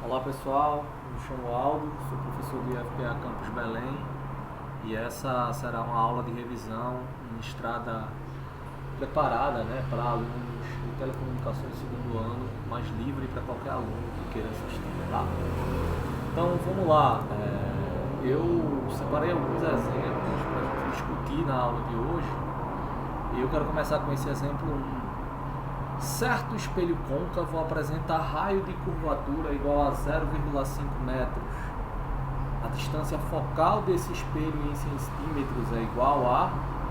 Olá pessoal, me chamo Aldo, sou professor de FPA Campus Belém e essa será uma aula de revisão ministrada, preparada para alunos de telecomunicações segundo ano, mas livre para qualquer aluno que queira assistir. Tá? Então vamos lá, eu separei alguns exemplos para a gente discutir na aula de hoje e eu quero começar com esse exemplo 1. Certo espelho côncavo apresenta raio de curvatura igual a 0,5 metros. A distância focal desse espelho em centímetros é igual a...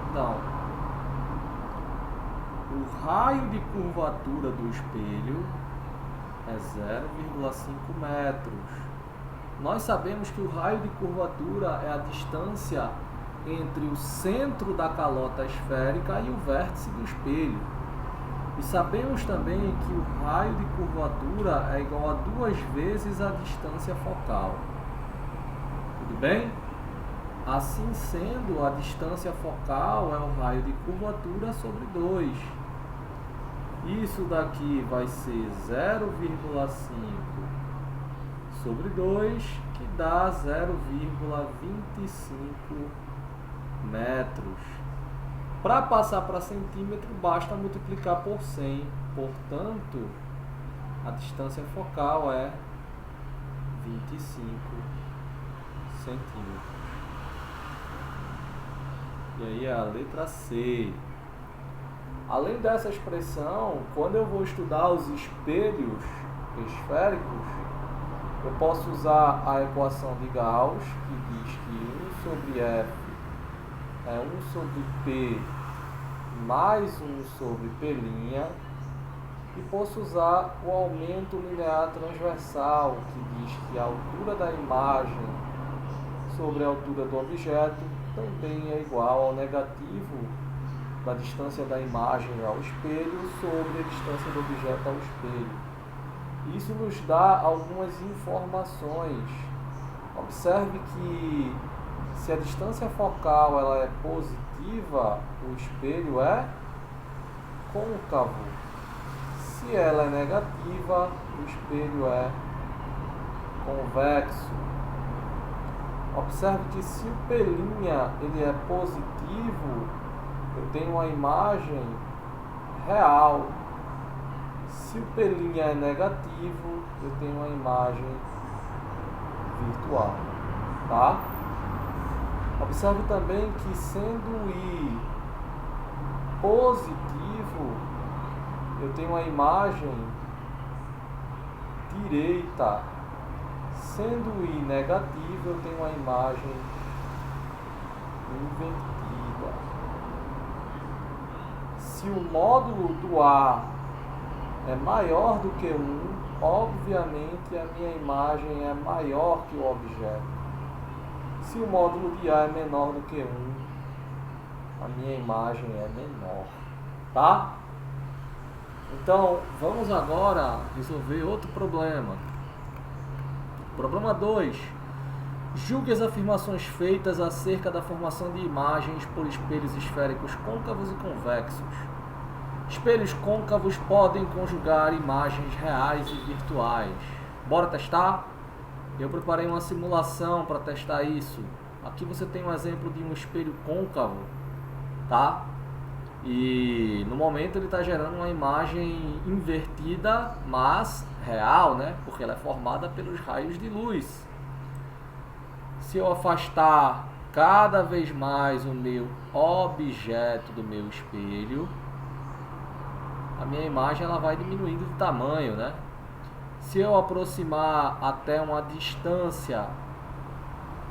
Então, o raio de curvatura do espelho é 0,5 metros. Nós sabemos que o raio de curvatura é a distância entre o centro da calota esférica e o vértice do espelho. E sabemos também que o raio de curvatura é igual a 2 vezes a distância focal. Tudo bem? Assim sendo, a distância focal é o raio de curvatura sobre 2. Isso daqui vai ser 0,5 sobre 2, que dá 0,25 metros. Para passar para centímetro, basta multiplicar por 100. Portanto, a distância focal é 25 centímetros. E aí a letra C. Além dessa expressão, quando eu vou estudar os espelhos esféricos, eu posso usar a equação de Gauss, que diz que 1 sobre F é 1 sobre P mais 1 sobre P', e posso usar o aumento linear transversal, que diz que a altura da imagem sobre a altura do objeto também é igual ao negativo da distância da imagem ao espelho sobre a distância do objeto ao espelho. Isso nos dá algumas informações. Observe que se a distância focal ela é positiva, o espelho é côncavo. Se ela é negativa, o espelho é convexo. Observe que se o P' ele é positivo, eu tenho uma imagem real. Se o P' é negativo, eu tenho uma imagem virtual. Tá? Observe também que sendo I positivo, eu tenho uma imagem direita. Sendo I negativo, eu tenho uma imagem invertida. Se o módulo do A é maior do que 1, obviamente a minha imagem é maior que o objeto. Se o módulo de A é menor do que 1, a minha imagem é menor. Tá? Então, vamos agora resolver outro problema. Problema 2. Julgue as afirmações feitas acerca da formação de imagens por espelhos esféricos côncavos e convexos. Espelhos côncavos podem conjugar imagens reais e virtuais. Bora testar? Eu preparei uma simulação para testar isso. Aqui você tem um exemplo de um espelho côncavo, tá? E no momento ele está gerando uma imagem invertida, mas real, né? Porque ela é formada pelos raios de luz. Se eu afastar cada vez mais o meu objeto do meu espelho, a minha imagem ela vai diminuindo de tamanho, né? Se eu aproximar até uma distância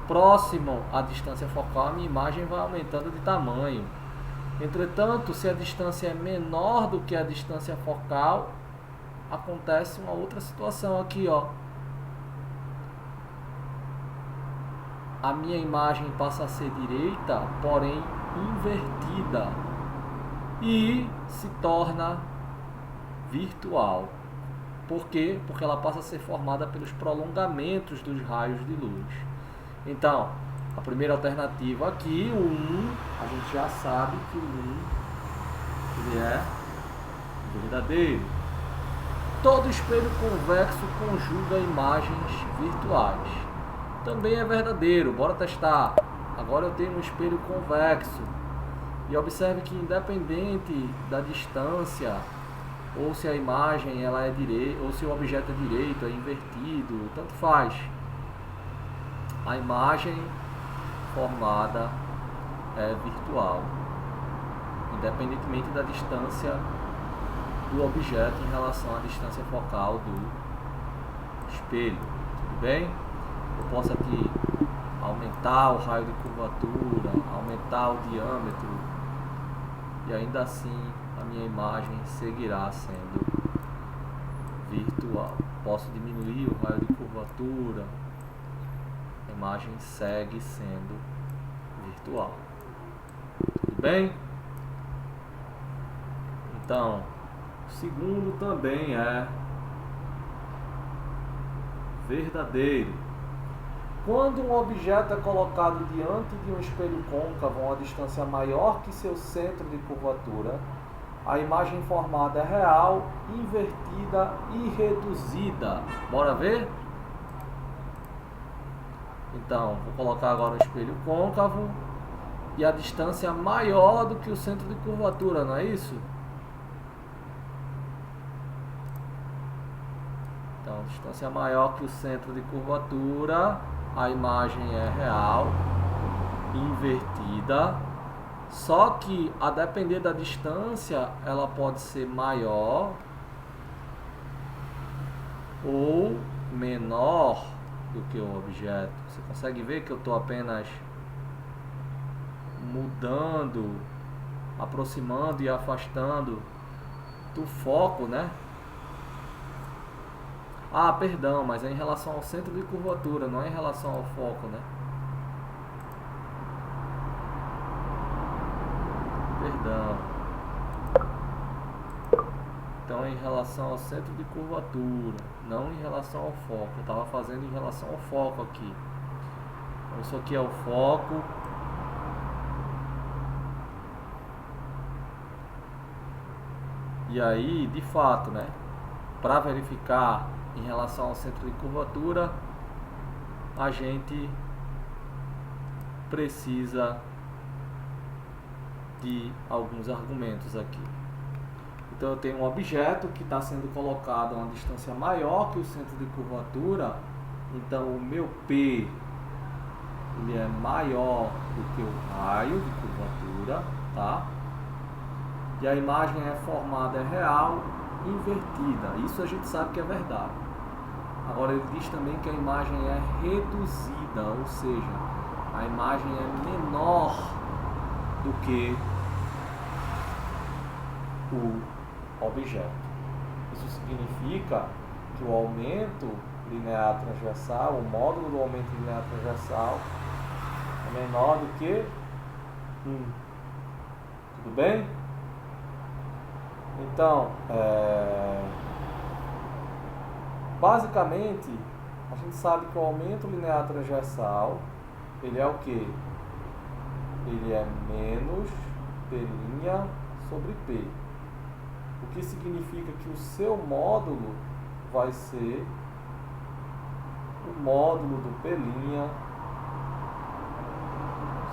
próxima à distância focal, a minha imagem vai aumentando de tamanho. Entretanto, se a distância é menor do que a distância focal, acontece uma outra situação aqui, ó. A minha imagem passa a ser direita, porém invertida, e se torna virtual. Por quê? Porque ela passa a ser formada pelos prolongamentos dos raios de luz. Então, a primeira alternativa aqui, o 1, a gente já sabe que o 1 ele é verdadeiro. todo espelho convexo conjuga imagens virtuais. Também é verdadeiro, bora testar. Agora eu tenho um espelho convexo. E observe que independente da distância, ou se a imagem ela é direita, ou se o objeto é direito, é invertido, tanto faz. A imagem formada é virtual, independentemente da distância do objeto em relação à distância focal do espelho. Tudo bem? Eu posso aqui aumentar o raio de curvatura, aumentar o diâmetro, e ainda assim a minha imagem seguirá sendo virtual. Posso diminuir o raio de curvatura, a imagem segue sendo virtual. Tudo bem? Então, o segundo também é verdadeiro. Quando um objeto é colocado diante de um espelho côncavo a uma distância maior que seu centro de curvatura, a imagem formada é real, invertida e reduzida. Bora ver? Então, vou colocar agora o espelho côncavo e a distância maior do que o centro de curvatura, não é isso? Então, distância maior que o centro de curvatura, a imagem é real, invertida, só que a depender da distância, ela pode ser maior ou menor do que o objeto. Você consegue ver que eu estou apenas mudando, aproximando e afastando do foco, né? Ah, perdão, mas é em relação ao centro de curvatura, não é em relação ao foco, né? Perdão. Então é em relação ao centro de curvatura, não em relação ao foco. Eu estava fazendo em relação ao foco aqui. Então isso aqui é o foco. E aí, de fato, né? Para verificar em relação ao centro de curvatura, a gente precisa de alguns argumentos aqui. Então eu tenho um objeto que está sendo colocado a uma distância maior que o centro de curvatura, então o meu P ele é maior do que o raio de curvatura, tá? E a imagem é formada, é real, invertida. Isso a gente sabe que é verdade. Agora ele diz também que a imagem é reduzida, ou seja, a imagem é menor do que o objeto. Isso significa que o aumento linear transversal, o módulo do aumento linear transversal é menor do que 1. Tudo bem? Então, basicamente, a gente sabe que o aumento linear transversal, ele é o quê? Ele é menos P' sobre P. O que significa que o seu módulo vai ser o módulo do P'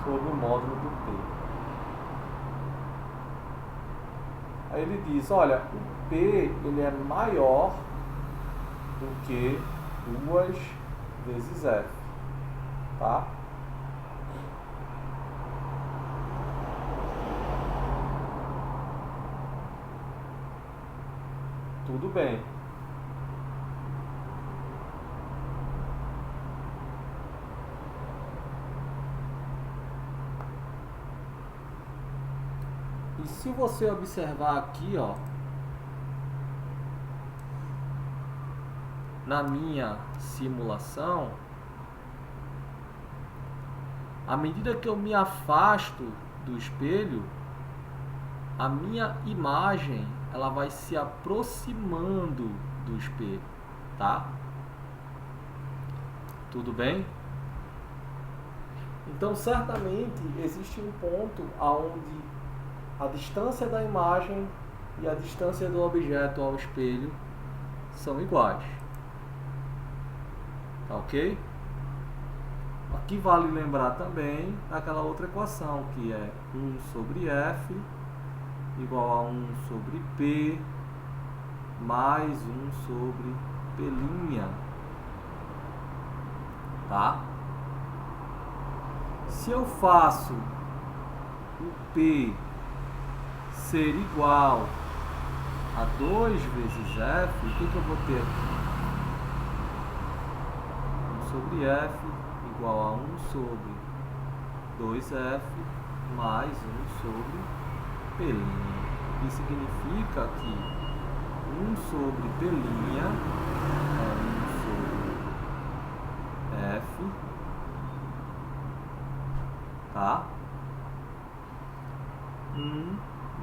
sobre o módulo do P. Aí ele diz, olha, o P ele é maior do que 2 vezes F, tá? Tudo bem. E se você observar aqui, ó, na minha simulação, à medida que eu me afasto do espelho, a minha imagem ela vai se aproximando do espelho, tá? Tudo bem? Então, certamente existe um ponto onde a distância da imagem e a distância do objeto ao espelho são iguais. Tá ok? Aqui vale lembrar também aquela outra equação que é 1 sobre F igual a 1 sobre P mais 1 sobre P'. Tá? Se eu faço o P ser igual a 2 vezes F, o que eu vou ter aqui? 1 sobre F igual a 1 sobre 2F mais 1 sobre P'. O que significa que 1 sobre P' é 1 sobre F, tá? 1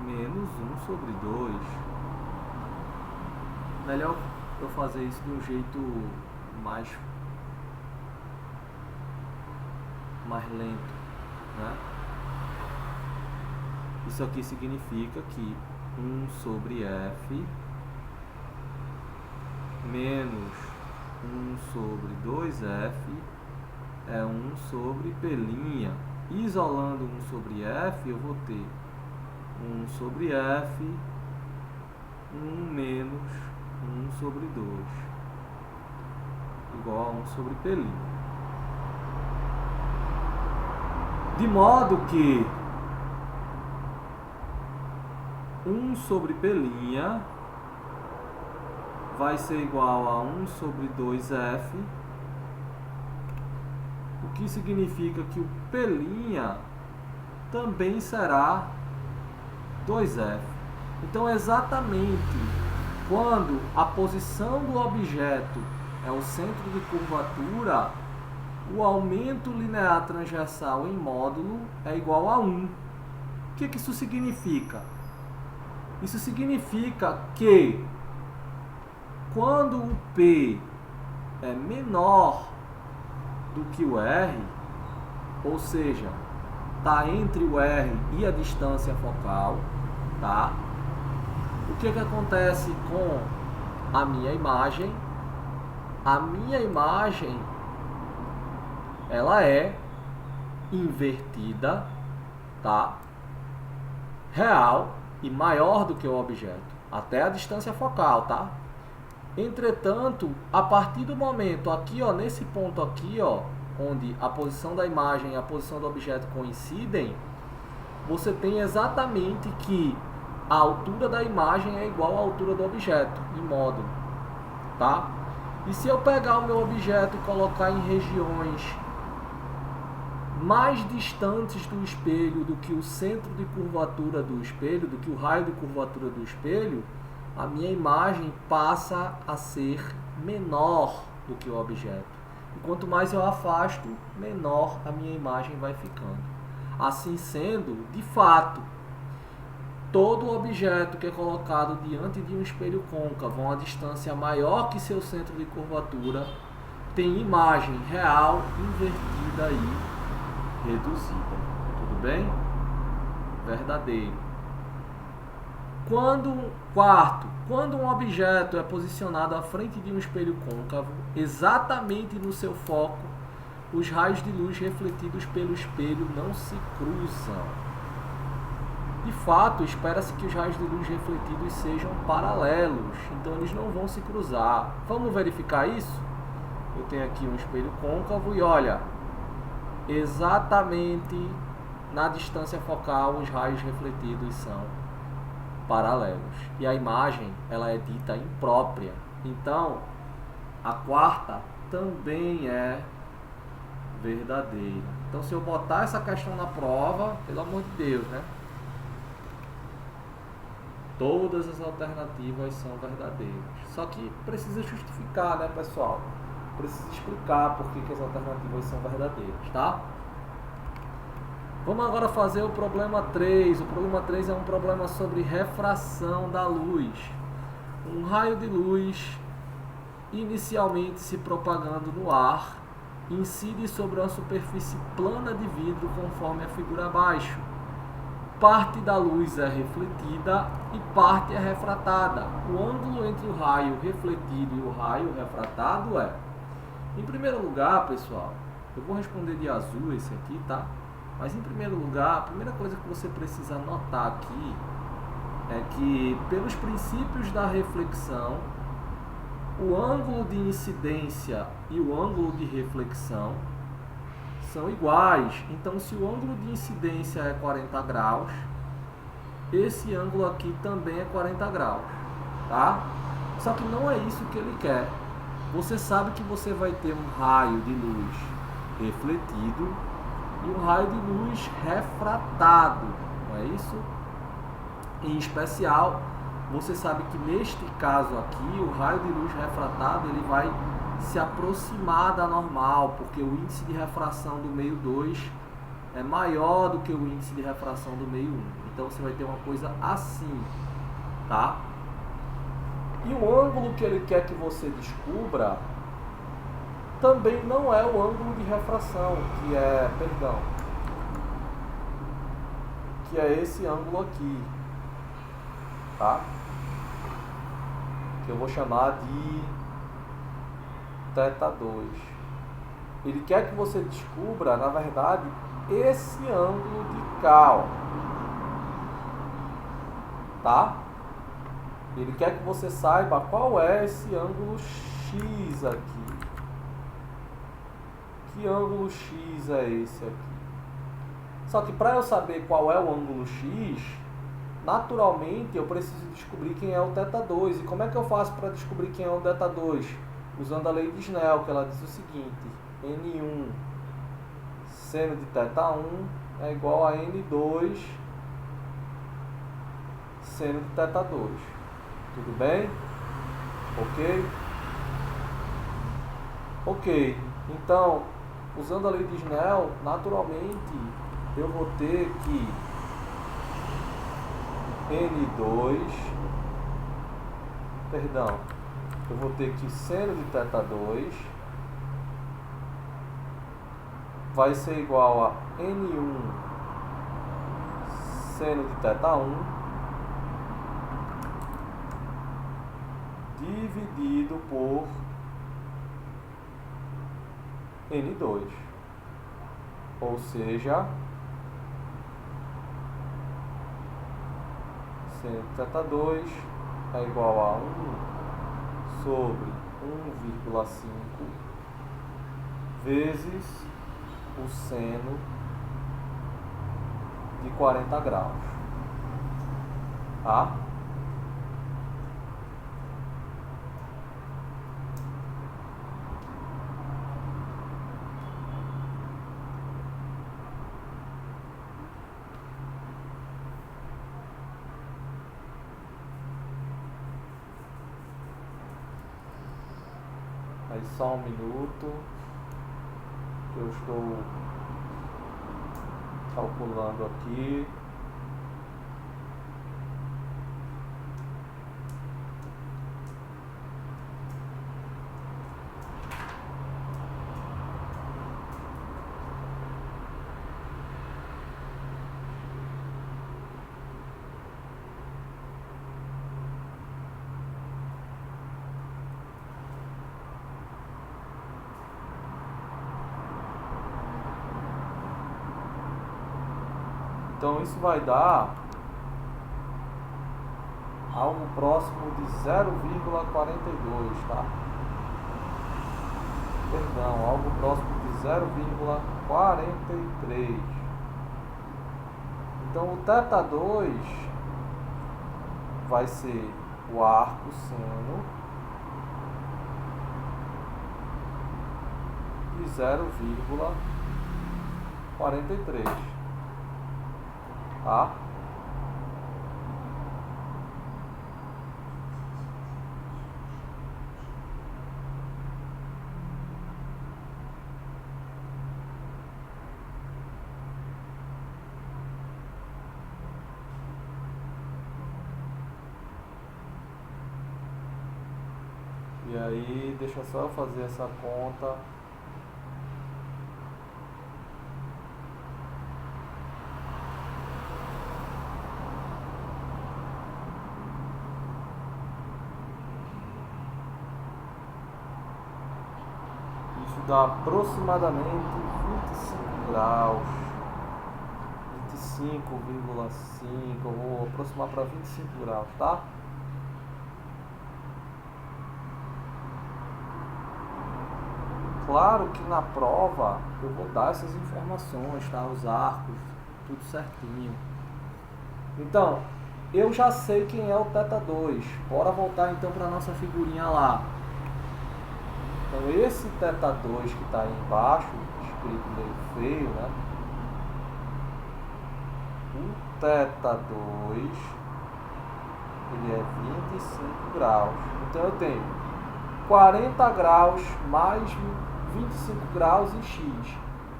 menos 1 sobre 2. Melhor eu fazer isso de um jeito mais lento, né? Isso aqui significa que 1 sobre F menos 1 sobre 2F é 1 sobre P'. Isolando 1 sobre F, eu vou ter 1 sobre F, 1 menos 1 sobre 2, igual a 1 sobre P'. De modo que 1 sobre P' vai ser igual a 1 sobre 2F, o que significa que o P' também será 2F. Então, exatamente quando a posição do objeto é o centro de curvatura, o aumento linear transversal em módulo é igual a 1. O que isso significa? Isso significa que quando o P é menor do que o R, ou seja, está entre o R e a distância focal, tá? O que acontece com a minha imagem? A minha imagem, ela é invertida, tá? Real e maior do que o objeto, até a distância focal, tá? Entretanto, a partir do momento aqui, ó, nesse ponto aqui, ó, onde a posição da imagem e a posição do objeto coincidem, você tem exatamente que a altura da imagem é igual à altura do objeto, em módulo, tá? E se eu pegar o meu objeto e colocar em regiões mais distantes do espelho do que o centro de curvatura do espelho, do que o raio de curvatura do espelho, a minha imagem passa a ser menor do que o objeto. E quanto mais eu afasto, menor a minha imagem vai ficando. Assim sendo, de fato, todo objeto que é colocado diante de um espelho côncavo a uma distância maior que seu centro de curvatura tem imagem real invertida e reduzida. Tudo bem? Verdadeiro. Quando um objeto é posicionado à frente de um espelho côncavo, exatamente no seu foco, os raios de luz refletidos pelo espelho não se cruzam. De fato, espera-se que os raios de luz refletidos sejam paralelos, então eles não vão se cruzar. Vamos verificar isso? Eu tenho aqui um espelho côncavo e olha, exatamente na distância focal os raios refletidos são paralelos. E a imagem, ela é dita imprópria. Então, a quarta também é verdadeira. Então, se eu botar essa questão na prova, pelo amor de Deus, né? Todas as alternativas são verdadeiras. Só que precisa justificar, né, pessoal? Precisa explicar por que as alternativas são verdadeiras, tá? Vamos agora fazer o problema 3. O problema 3 é um problema sobre refração da luz. Um raio de luz, inicialmente se propagando no ar, incide sobre uma superfície plana de vidro conforme a figura abaixo. parte da luz é refletida e parte é refratada. O ângulo entre o raio refletido e o raio refratado é... Em primeiro lugar, pessoal, eu vou responder de azul esse aqui, tá? Mas em primeiro lugar, a primeira coisa que você precisa notar aqui é que, pelos princípios da reflexão, o ângulo de incidência e o ângulo de reflexão são iguais. Então, se o ângulo de incidência é 40 graus, esse ângulo aqui também é 40 graus, tá? Só que não é isso que ele quer. Você sabe que você vai ter um raio de luz refletido e um raio de luz refratado, não é isso? Em especial, você sabe que neste caso aqui, o raio de luz refratado ele vai se aproximar da normal, porque o índice de refração do meio 2 é maior do que o índice de refração do meio 1. Então você vai ter uma coisa assim, tá? E o ângulo que ele quer que você descubra também não é o ângulo de refração, que é esse ângulo aqui, tá? Que eu vou chamar de θ2. Ele quer que você descubra, na verdade, esse ângulo de cá, ó, tá? Ele quer que você saiba qual é esse ângulo X aqui. Que ângulo X é esse aqui? Só que para eu saber qual é o ângulo X, naturalmente eu preciso descobrir quem é o θ2. E como é que eu faço para descobrir quem é o θ2? Usando a lei de Snell, que ela diz o seguinte: N1 seno de θ1 é igual a N2 seno de θ2. Tudo bem? Ok? Ok. Então, usando a lei de Snell, naturalmente eu vou ter que eu vou ter que seno de θ2 vai ser igual a N1 seno de θ1 dividido por N2, ou seja, seno de θ2 é igual a 1 sobre 1,5 vezes o seno de 40 graus, tá? Aí só um minuto, que eu estou calculando aqui. Então isso vai dar algo próximo de 0,42, tá? Perdão, algo próximo de 0,43. Então o θ2 vai ser o arco seno de 0,43. Tá? E aí, deixa eu só fazer essa conta. Isso dá aproximadamente 25 graus. 25,5, eu vou aproximar para 25 graus, tá? Claro que na prova eu vou dar essas informações, tá? Os arcos, tudo certinho. Então, eu já sei quem é o θ2. Bora voltar então para nossa figurinha lá. Então esse θ2 que está aí embaixo, escrito meio feio, né? O θ2, ele é 25 graus. Então eu tenho 40 graus mais 25 graus em x.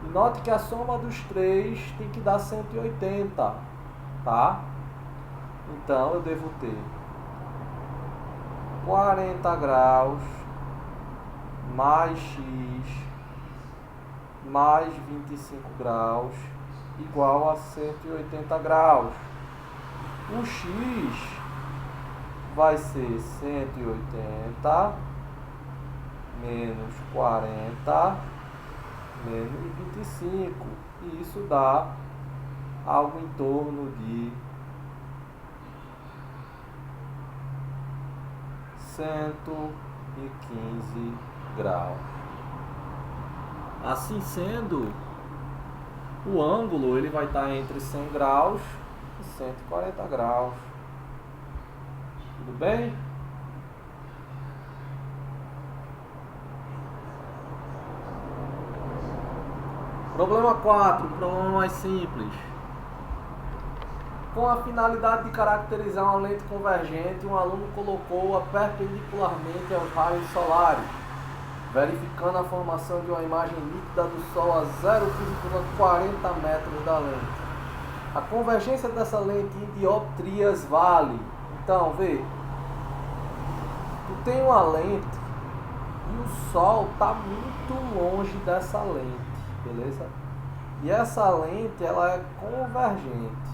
E note que a soma dos três tem que dar 180, tá? Então eu devo ter 40 graus mais x mais 25 graus igual a 180 graus. O x vai ser 180 menos 40 menos 25. E isso dá algo em torno de 115 graus. Assim sendo, o ângulo ele vai estar entre 100 graus e 140 graus. Tudo bem? Problema 4, problema mais simples. Com a finalidade de caracterizar uma lente convergente, um aluno colocou-a perpendicularmente aos raios solares, verificando a formação de uma imagem nítida do Sol a 0,40 metros da lente. A convergência dessa lente em dioptrias vale. Então, vê, tu tem uma lente e o Sol está muito longe dessa lente, beleza? E essa lente, ela é convergente.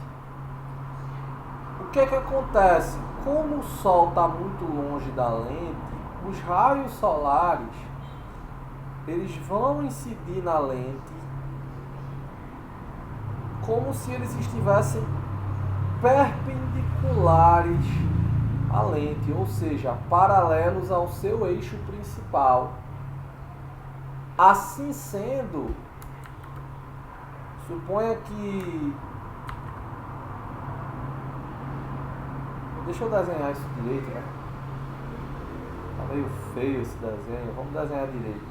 O que acontece? Como o Sol está muito longe da lente, os raios solares eles vão incidir na lente como se eles estivessem perpendiculares à lente, ou seja, paralelos ao seu eixo principal. Assim sendo, suponha que... Deixa eu desenhar isso direito, né? Tá meio feio esse desenho, vamos desenhar direito.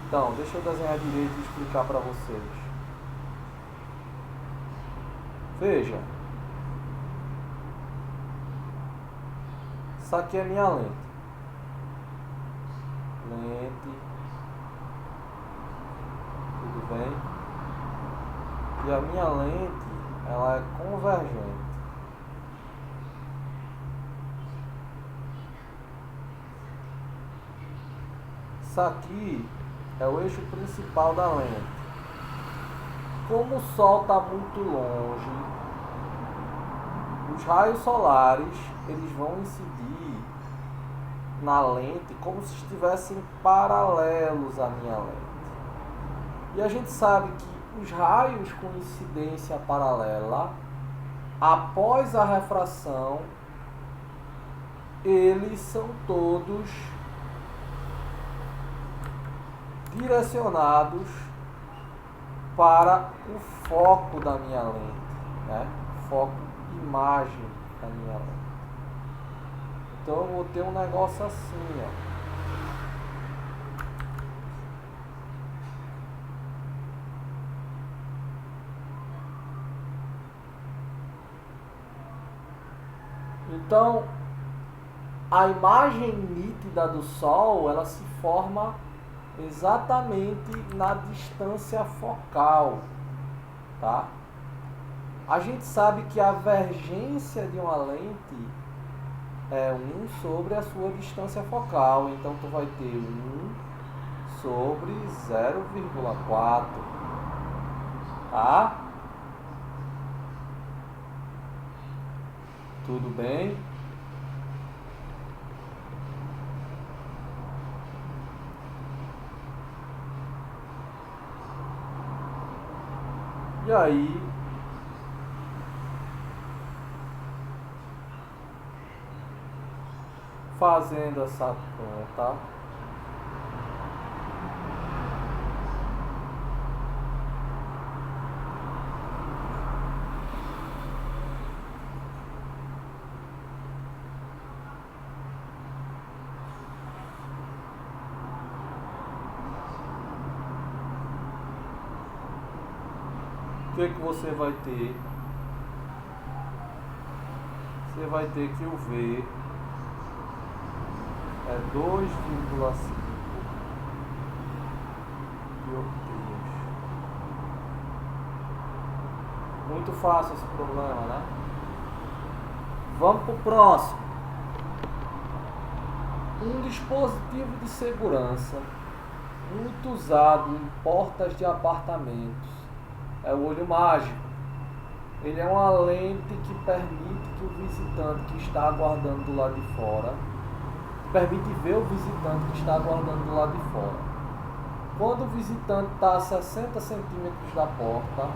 Então, deixa eu desenhar direito e explicar para vocês. Veja. Isso aqui é minha lente. Lente. Tudo bem? E a minha lente, ela é convergente. Isso aqui é o eixo principal da lente. Como o Sol está muito longe, os raios solares eles vão incidir na lente como se estivessem paralelos à minha lente. E a gente sabe que os raios com incidência paralela, após a refração, eles são todos direcionados para o foco da minha lente, né? Foco imagem da minha lente. Então eu vou ter um negócio assim, ó. Então a imagem nítida do Sol, ela se forma exatamente na distância focal, tá? A gente sabe que a vergência de uma lente é 1 sobre a sua distância focal, então tu vai ter 1 sobre 0,4, tá? Tudo bem? E aí, fazendo essa conta, o que você vai ter? Você vai ter que o V é 2,5 dioptrias. Muito fácil esse problema, né? Vamos para o próximo. Um dispositivo de segurança muito usado em portas de apartamentos é o olho mágico. Ele é uma lente que permite que o visitante que está aguardando do lado de fora, permite ver o visitante que está aguardando do lado de fora. Quando o visitante está a 60 centímetros da porta,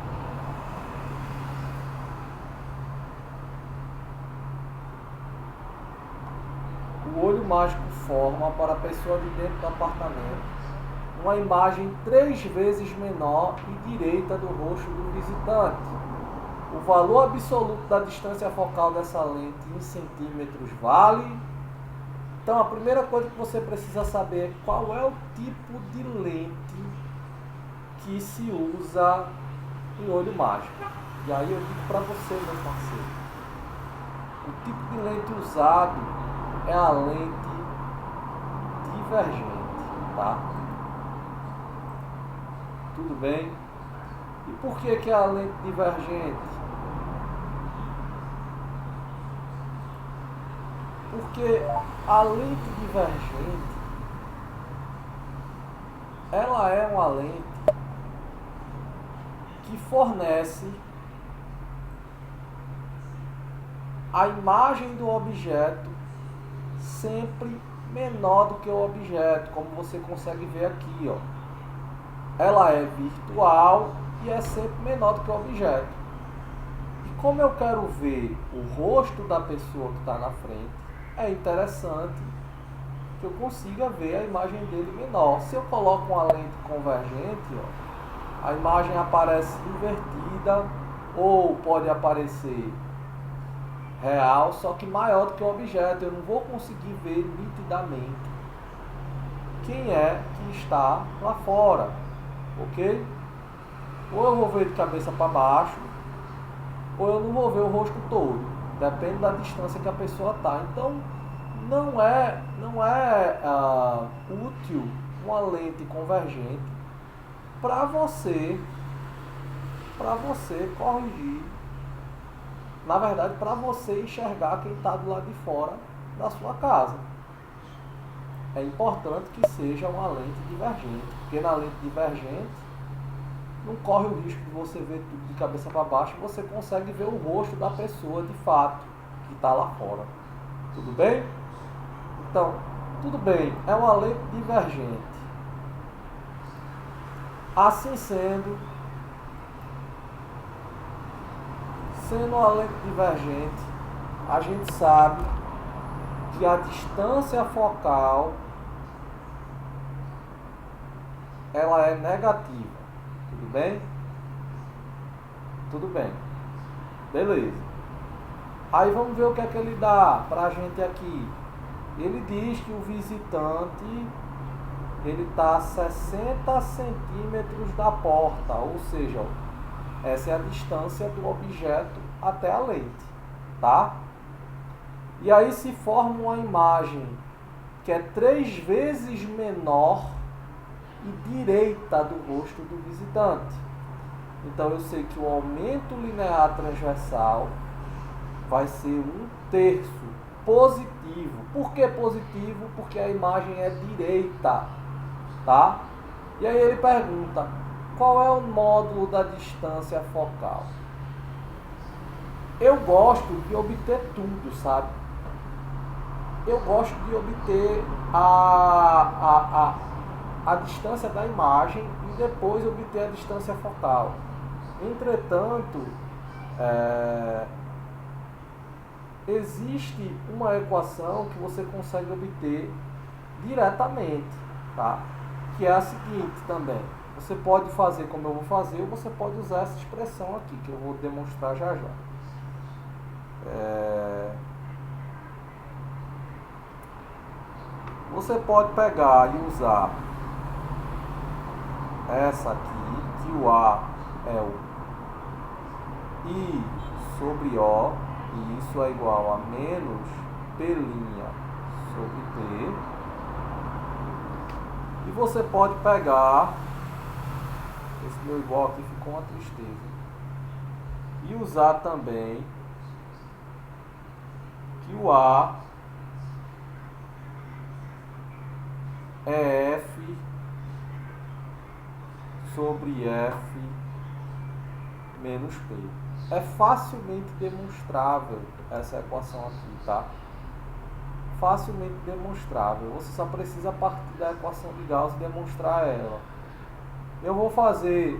o olho mágico forma para a pessoa de dentro do apartamento uma imagem 3 vezes menor e direita do rosto do visitante. O valor absoluto da distância focal dessa lente em centímetros vale. Então a primeira coisa que você precisa saber é qual é o tipo de lente que se usa em olho mágico. E aí eu digo para você, meu parceiro, o tipo de lente usado é a lente divergente, tá? Tudo bem? E por que é a lente divergente? Porque a lente divergente, ela é uma lente que fornece a imagem do objeto sempre menor do que o objeto, como você consegue ver aqui, ó. Ela é virtual e é sempre menor do que o objeto. E como eu quero ver o rosto da pessoa que está na frente, é interessante que eu consiga ver a imagem dele menor. Se eu coloco uma lente convergente, ó, a imagem aparece invertida ou pode aparecer real, só que maior do que o objeto. Eu não vou conseguir ver nitidamente quem é que está lá fora, ok? Ou eu vou ver de cabeça para baixo, ou eu não vou ver o rosto todo. Depende da distância que a pessoa está. Então, não é útil uma lente convergente para você corrigir. Na verdade, para você enxergar quem está do lado de fora da sua casa. É importante que seja uma lente divergente, porque na lente divergente não corre o risco de você ver tudo de cabeça para baixo, você consegue ver o rosto da pessoa de fato que está lá fora. Tudo bem? Então, tudo bem, é uma lente divergente. Assim sendo uma lente divergente, a gente sabe que a distância focal ela é negativa. Tudo bem? Tudo bem. Beleza. Aí vamos ver o que é que ele dá pra gente aqui. Ele diz que o visitante ele está a 60 centímetros da porta, ou seja, essa é a distância do objeto até a lente, tá? E aí se forma uma imagem que é 3 vezes menor e direita do rosto do visitante. Então eu sei que o aumento linear transversal vai ser 1/3 positivo. Por que positivo? Porque a imagem é direita, tá? E aí ele pergunta, qual é o módulo da distância focal? Eu gosto de obter tudo, sabe? Eu gosto de obter a distância da imagem e depois obter a distância focal. Entretanto, existe uma equação que você consegue obter diretamente, tá? Que é a seguinte também. Você pode fazer como eu vou fazer, ou você pode usar essa expressão aqui, que eu vou demonstrar já já. Você pode pegar e usar essa aqui, que o A é o I sobre O, e isso é igual a menos P' sobre P. E você pode pegar, esse meu igual aqui ficou uma tristeza, e usar também que o A é F sobre F menos P. É facilmente demonstrável essa equação aqui, tá? Facilmente demonstrável. Você só precisa partir da equação de Gauss e demonstrar ela. Eu vou fazer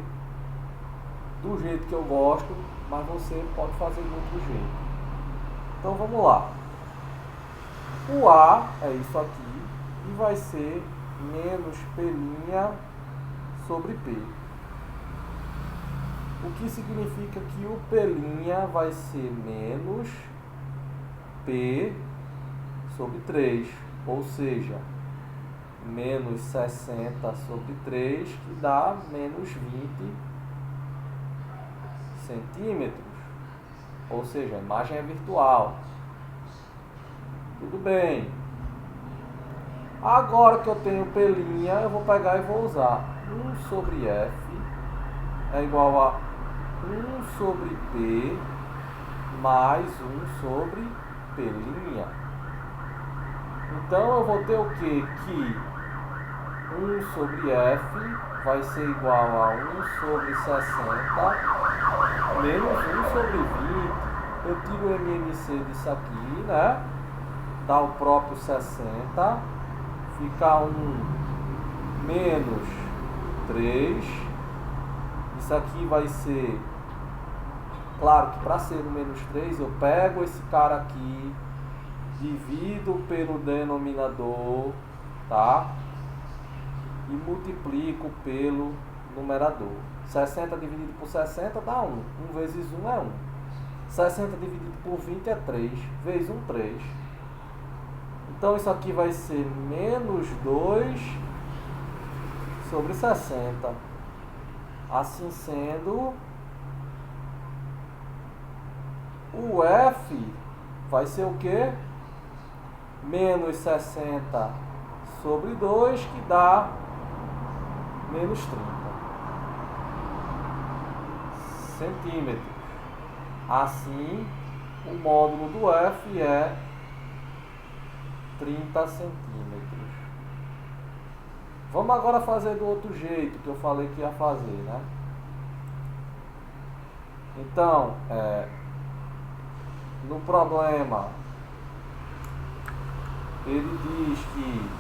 do jeito que eu gosto, mas você pode fazer de outro jeito. Então vamos lá. O A é isso aqui e vai ser menos P' sobre P. O que significa que o P' vai ser menos P sobre 3, ou seja, menos 60 sobre 3, que dá menos 20 centímetros. Ou seja, a imagem é virtual. Tudo bem. Agora que eu tenho P', eu vou pegar e vou usar 1 sobre F é igual a 1 sobre P mais 1 sobre P'. Então eu vou ter o que? Que 1 sobre F vai ser igual a 1 sobre 60 menos 1 sobre 20. Eu tiro o MMC disso aqui, né? Dá o próprio 60. Fica 1 menos 3. Isso aqui vai ser... Claro que para ser o menos 3, eu pego esse cara aqui, divido pelo denominador, tá? E multiplico pelo numerador. 60 dividido por 60 dá 1. 1 vezes 1 é 1. 60 dividido por 20 é 3. Vezes 1, 3. Então isso aqui vai ser menos 2 sobre 60. Assim sendo, o F vai ser o quê? Menos 60 sobre 2, que dá menos 30 centímetros. Assim, o módulo do F é 30 centímetros. Vamos agora fazer do outro jeito que eu falei que ia fazer, né? Então, no problema, ele diz que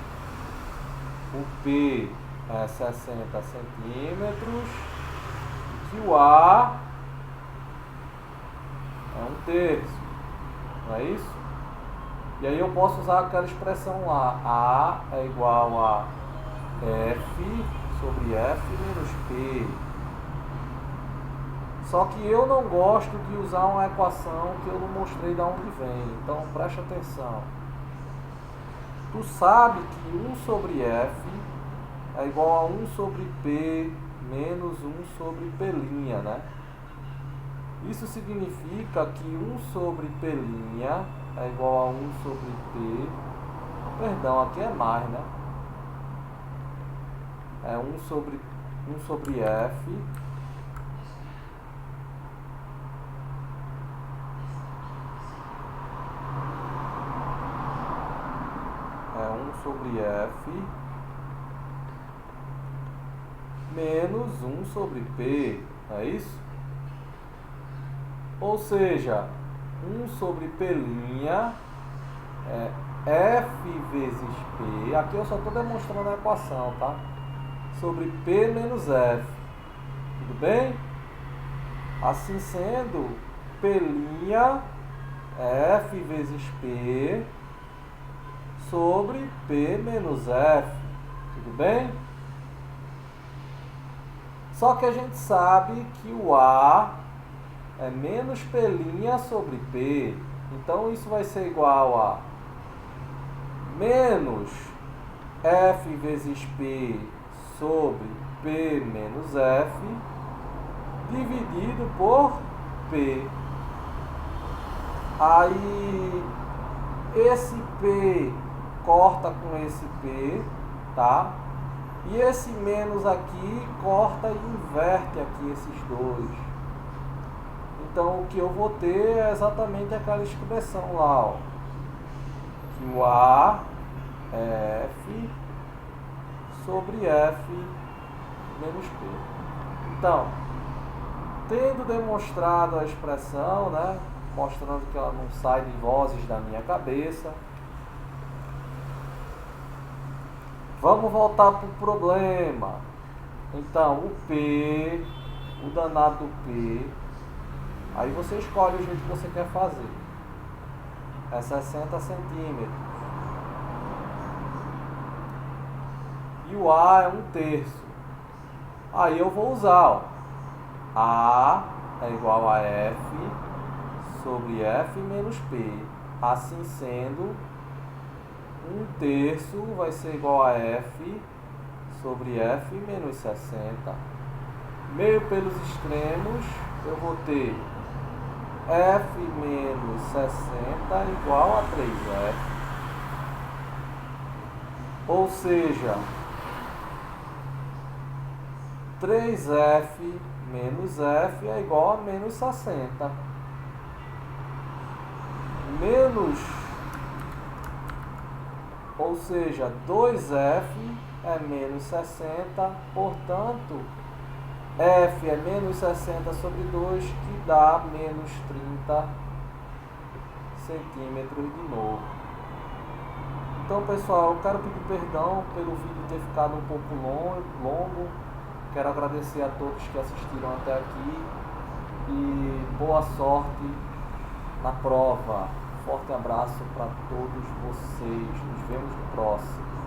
o P é 60 centímetros e que o A é 1/3, não é isso? E aí eu posso usar aquela expressão lá, A é igual a F sobre F menos P. Só que eu não gosto de usar uma equação que eu não mostrei de onde vem, então preste atenção. Tu sabe que 1 sobre F é igual a 1 sobre P menos 1 sobre P', né? Isso significa que 1 sobre P' é igual a 1 sobre P. Perdão, aqui é mais, né? É 1 sobre F sobre F menos 1 sobre P, é isso? Ou seja, 1 sobre P' é F vezes P, aqui eu só estou demonstrando a equação, tá? Sobre P menos F, tudo bem? Assim sendo, P' F vezes P sobre P menos F. Tudo bem? Só que a gente sabe que o A é menos P' sobre P. Então isso vai ser igual a menos F vezes P sobre P menos F dividido por P. Aí esse P corta com esse P, tá? E esse menos aqui corta e inverte aqui esses dois. Então o que eu vou ter é exatamente aquela expressão lá, ó, que o A é F sobre F menos P. Então, tendo demonstrado a expressão, né, mostrando que ela não sai de vozes da minha cabeça, vamos voltar para o problema. Então, o P, o danado do P, aí você escolhe o jeito que você quer fazer. É 60 centímetros. E o A é 1/3. Aí eu vou usar, ó, A é igual a F sobre F menos P. Assim sendo, 1/3 vai ser igual a F sobre F menos 60. Meio pelos extremos, eu vou ter F menos 60 igual a 3F. Ou seja, 3F menos F é igual a menos 60. Menos, ou seja, 2F é menos 60, portanto, F é menos 60 sobre 2, que dá menos 30 centímetros de novo. Então, pessoal, eu quero pedir perdão pelo vídeo ter ficado um pouco longo. Quero agradecer a todos que assistiram até aqui e boa sorte na prova. Forte abraço para todos vocês. Nos vemos no próximo.